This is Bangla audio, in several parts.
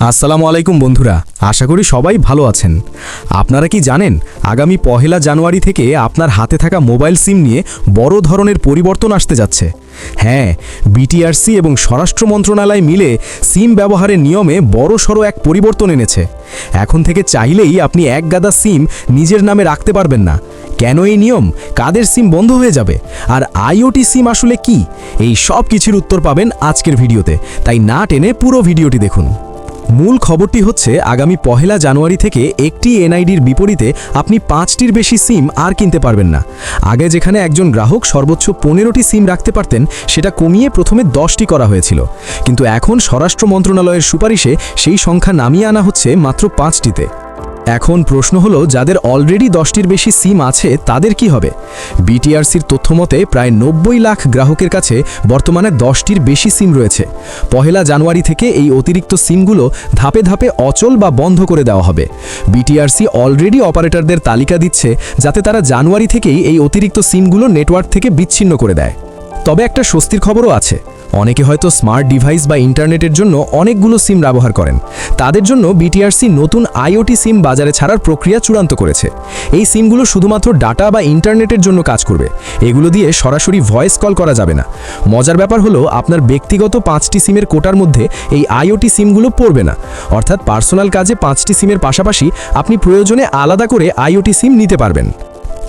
আসসালামু আলাইকুম বন্ধুরা, আশা করি সবাই ভালো আছেন। আপনারা কি জানেন আগামী 1 জানুয়ারি থেকে আপনার হাতে থাকা মোবাইল সিম নিয়ে বড় ধরনের পরিবর্তন আসতে যাচ্ছে। হ্যাঁ, বিটিআরসি এবং স্বরাষ্ট্র মন্ত্রণালয় মিলে সিম ব্যবহারের নিয়মে বড়সড় এক পরিবর্তন এনেছে। এখন থেকে চাইলেই আপনি এক গাদা সিম নিজের নামে রাখতে পারবেন না। কেন এই নিয়ম, কাদের সিম বন্ধ হয়ে যাবে, আর আইওটি সিম আসলে কি, এই সব কিছুর উত্তর পাবেন আজকের ভিডিওতে, তাই না টেনে পুরো ভিডিওটি দেখুন। মূল খবরটি হচ্ছে আগামী 1 জানুয়ারি থেকে একটি এনআইডির বিপরীতে আপনি 5টির বেশি সিম আর কিনতে পারবেন না। আগে যেখানে একজন গ্রাহক সর্বোচ্চ 15টি সিম রাখতে পারতেন, সেটা কমিয়ে প্রথমে 10টি করা হয়েছিল, কিন্তু এখন স্বরাষ্ট্র মন্ত্রণালয়ের সুপারিশে সেই সংখ্যা নামিয়ে আনা হচ্ছে মাত্র 5টিতে। এখন প্রশ্ন হলো, যাদের অলরেডি 10টির বেশি সিম আছে তাদের কি হবে? বিটিআরসির তথ্যমতে প্রায় 90 লাখ গ্রাহকের কাছে বর্তমানে 10টির বেশি সিম রয়েছে। 1 জানুয়ারি থেকে এই অতিরিক্ত সিমগুলো ধাপে ধাপে অচল বা বন্ধ করে দেওয়া হবে। বিটিআরসি অলরেডি অপারেটরদের তালিকা দিচ্ছে, যাতে তারা জানুয়ারি থেকেই এই অতিরিক্ত সিমগুলো নেটওয়ার্ক থেকে বিচ্ছিন্ন করে দেয়। তবে একটা স্বস্তির খবরও আছে। অনেকে হয়তো স্মার্ট ডিভাইস বা ইন্টারনেটের জন্য অনেকগুলো সিম ব্যবহার করেন। তাদের জন্য বিটিআরসি নতুন আইওটি সিম বাজারে ছাড়ার প্রক্রিয়া চূড়ান্ত করেছে। এই সিমগুলো শুধুমাত্র ডাটা বা ইন্টারনেটের জন্য কাজ করবে। এগুলো দিয়ে সরাসরি ভয়েস কল করা যাবে না। মজার ব্যাপার হলো, আপনার ব্যক্তিগত 5টি সিমের কোটার মধ্যে এই আইওটি সিমগুলো পড়বে না। অর্থাৎ পার্সোনাল কাজে 5টি সিমের পাশাপাশি আপনি প্রয়োজনে আলাদা করে আইওটি সিম নিতে পারবেন।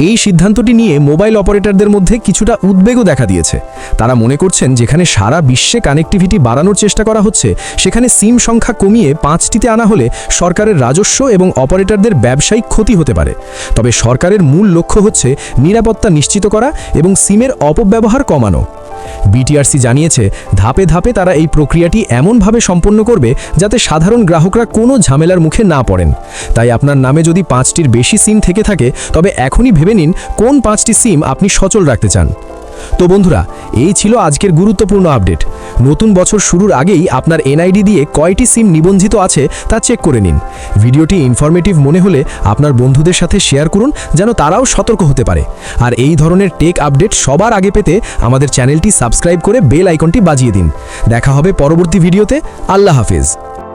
এই সিদ্ধান্তটি নিয়ে মোবাইল অপারেটরদের মধ্যে কিছুটা উদ্বেগও দেখা দিয়েছে। তারা মনে করছেন, যেখানে সারা বিশ্বে কানেক্টিভিটি বাড়ানোর চেষ্টা করা হচ্ছে, সেখানে সিম সংখ্যা কমিয়ে 5টিতে আনা হলে সরকারের রাজস্ব এবং অপারেটরদের ব্যবসায়িক ক্ষতি হতে পারে। তবে সরকারের মূল লক্ষ্য হচ্ছে নিরাপত্তা নিশ্চিত করা এবং সিমের অপব্যবহার কমানো। বিটিআরসি জানিয়েছে, ধাপে ধাপে তারা এই প্রক্রিয়াটি এমনভাবে সম্পন্ন করবে যাতে সাধারণ গ্রাহকরা কোনো ঝামেলার মুখে না পড়েন। তাই আপনার নামে যদি 5টির বেশি সিম থেকে থাকে, তবে এখনই ভেবে নিন কোন 5টি সিম আপনি সচল রাখতে চান। তো বন্ধুরা, এই ছিল আজকের গুরুত্বপূর্ণ আপডেট। নতুন বছর শুরুর আগেই আপনার এনআইডি দিয়ে কয়টি সিম নিবন্ধিত আছে তা চেক করে নিন। ভিডিওটি ইনফরমেটিভ মনে হলে আপনার বন্ধুদের সাথে শেয়ার করুন, যেন তারাও সতর্ক হতে পারে। আর এই ধরনের টেক আপডেট সবার আগে পেতে আমাদের চ্যানেলটি সাবস্ক্রাইব করে বেল আইকনটি বাজিয়ে দিন। দেখা হবে পরবর্তী ভিডিওতে। আল্লাহ হাফেজ।